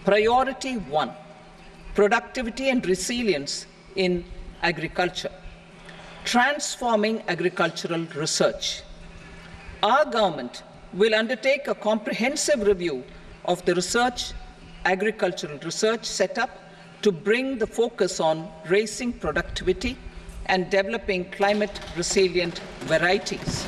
Priority 1, productivity and resilience in agriculture. Transforming agricultural research. Our government will undertake a comprehensive review of the agricultural research setup to bring the focus on raising productivity and developing climate-resilient varieties.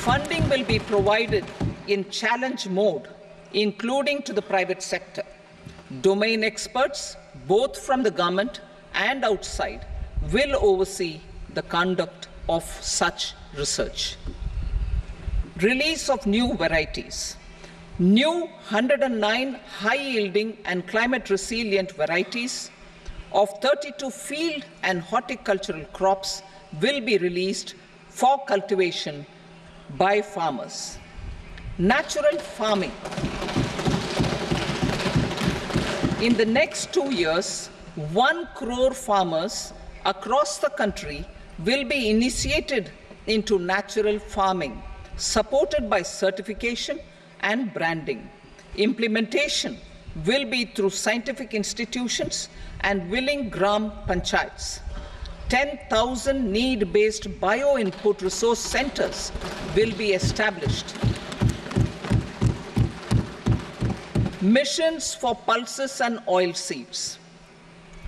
Funding will be provided in challenge mode, including to the private sector. Domain experts, both from the government and outside, will oversee the conduct of such research. Release of new varieties. New 109 high-yielding and climate-resilient varieties of 32 field and horticultural crops will be released for cultivation by farmers. Natural farming. In the next 2 years, 1 crore farmers across the country will be initiated into natural farming, supported by certification and branding. Implementation will be through scientific institutions and willing gram panchayats. 10,000 need-based bio-input resource centers will be established. Missions for pulses and oilseeds.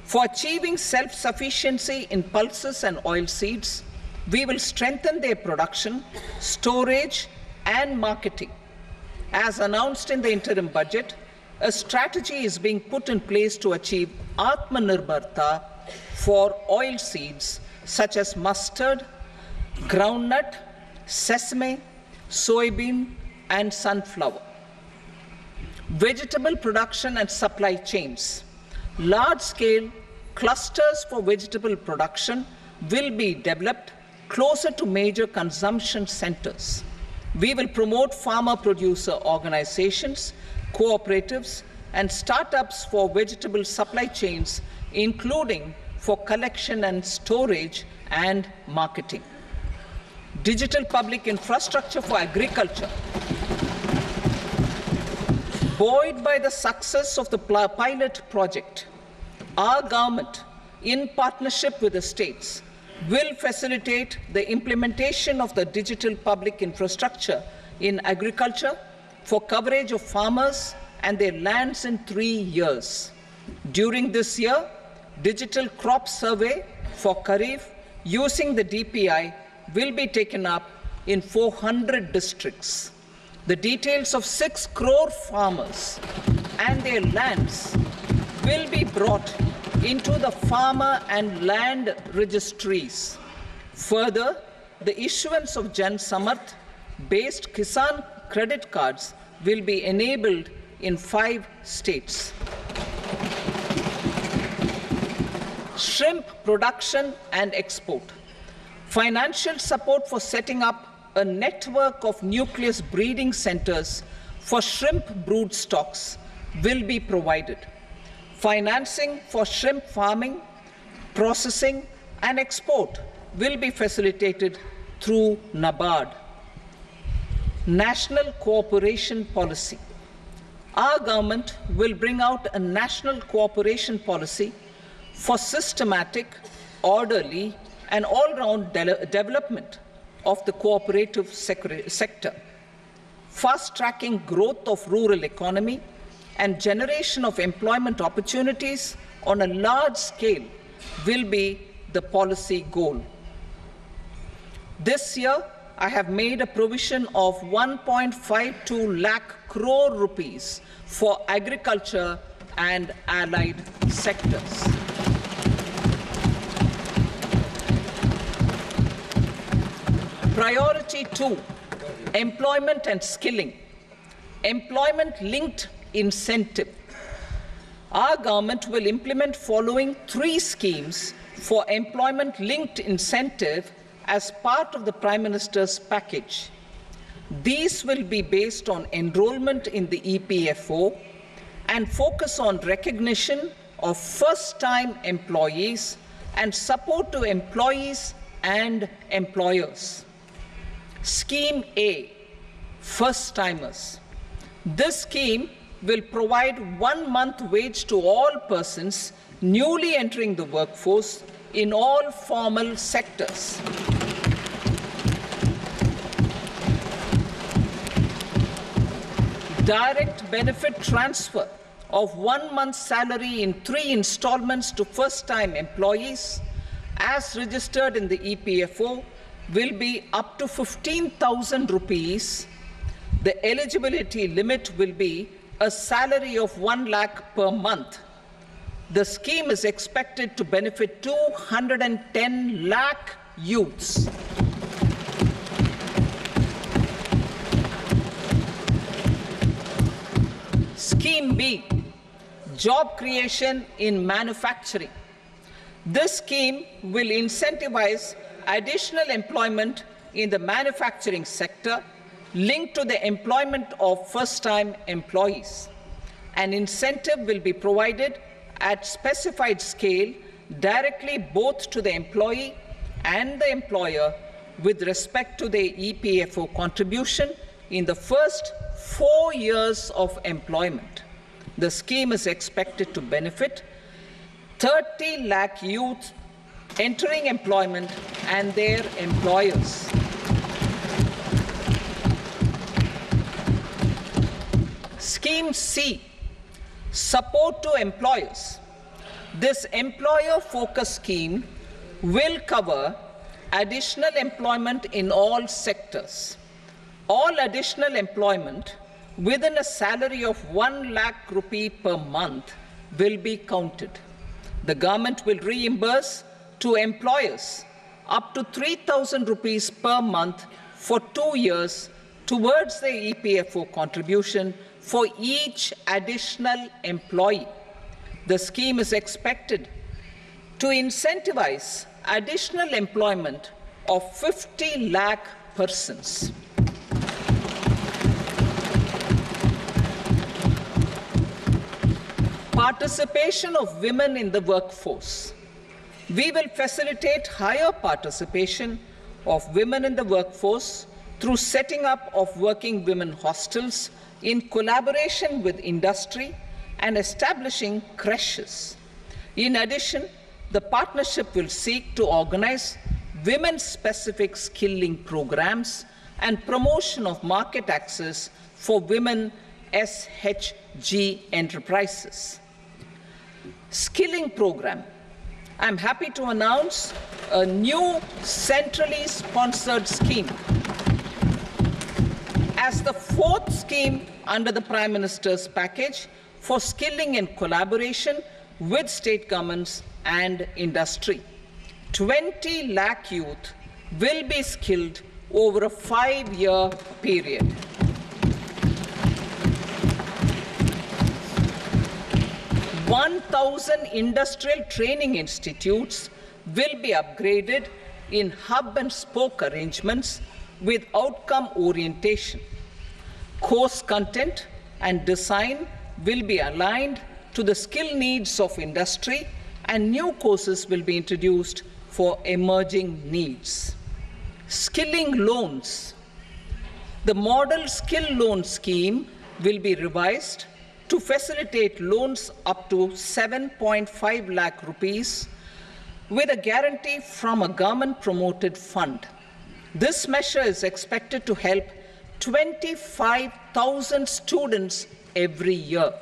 For achieving self-sufficiency in pulses and oilseeds, we will strengthen their production, storage, and marketing. As announced in the interim budget, a strategy is being put in place to achieve Atmanirbharta for oilseeds such as mustard, groundnut, sesame, soybean, and sunflower. Vegetable production and supply chains. Large-scale clusters for vegetable production will be developed closer to major consumption centers. We will promote farmer-producer organizations, cooperatives, and startups for vegetable supply chains, including for collection and storage and marketing. Digital public infrastructure for agriculture. Buoyed by the success of the pilot project, our government, in partnership with the states, will facilitate the implementation of the digital public infrastructure in agriculture for coverage of farmers and their lands in 3 years. During this year, digital crop survey for Kharif using the DPI will be taken up in 400 districts. The details of 6 crore farmers and their lands will be brought into the farmer and land registries. Further, the issuance of Jan Samarth-based Kisan credit cards will be enabled in 5 states. Shrimp production and export. Financial support for setting up a network of nucleus breeding centers for shrimp brood stocks will be provided. Financing for shrimp farming, processing, and export will be facilitated through NABARD. National cooperation policy. Our government will bring out a national cooperation policy for systematic, orderly, and all-round development of the cooperative sector, fast-tracking growth of rural economy and generation of employment opportunities on a large scale will be the policy goal. This year, I have made a provision of 1.52 lakh crore rupees for agriculture and allied sectors. Priority 2, employment and skilling. Employment-linked incentive. Our government will implement following 3 schemes for employment-linked incentive as part of the Prime Minister's package. These will be based on enrollment in the EPFO and focus on recognition of first-time employees and support to employees and employers. Scheme A, first-timers. This scheme will provide 1 month wage to all persons newly entering the workforce in all formal sectors. Direct benefit transfer of 1 month's salary in 3 installments to first-time employees, as registered in the EPFO, will be up to 15,000 rupees. The eligibility limit will be a salary of 1 lakh per month. The scheme is expected to benefit 210 lakh youths. Scheme B, job creation in manufacturing. This scheme will incentivize additional employment in the manufacturing sector linked to the employment of first-time employees. An incentive will be provided at specified scale directly both to the employee and the employer with respect to the EPFO contribution in the first 4 years of employment. The scheme is expected to benefit 30 lakh youth entering employment and their employers. Scheme C, support to employers. This employer-focused scheme will cover additional employment in all sectors. All additional employment within a salary of 1 lakh rupee per month will be counted. The government will reimburse to employers up to 3,000 rupees per month for 2 years towards the EPFO contribution for each additional employee. The scheme is expected to incentivize additional employment of 50 lakh persons. Participation of women in the workforce. We will facilitate higher participation of women in the workforce through setting up of working women hostels in collaboration with industry and establishing creches. In addition, the partnership will seek to organize women-specific skilling programs and promotion of market access for women SHG enterprises. Skilling program. I'm happy to announce a new centrally sponsored scheme as the 4th scheme under the Prime Minister's package for skilling in collaboration with state governments and industry. 20 lakh youth will be skilled over a 5-year period. "1,000 industrial training institutes will be upgraded in hub and spoke arrangements with outcome orientation. Course content and design will be aligned to the skill needs of industry, and new courses will be introduced for emerging needs." Skilling loans. The model skill loan scheme will be revised to facilitate loans up to 7.5 lakh rupees with a guarantee from a government-promoted fund. This measure is expected to help 25,000 students every year.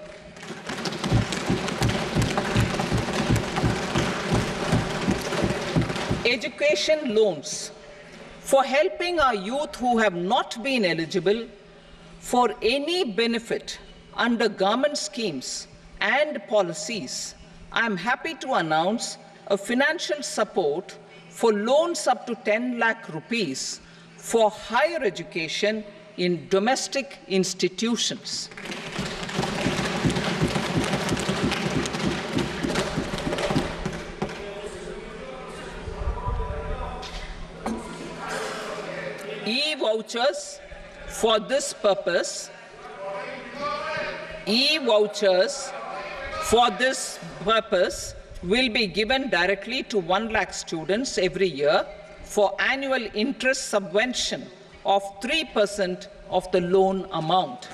Education loans. For helping our youth who have not been eligible for any benefit under government schemes and policies, I am happy to announce a financial support for loans up to 10 lakh rupees for higher education in domestic institutions. E-vouchers for this purpose. E-vouchers for this purpose will be given directly to 1 lakh students every year for annual interest subvention of 3% of the loan amount.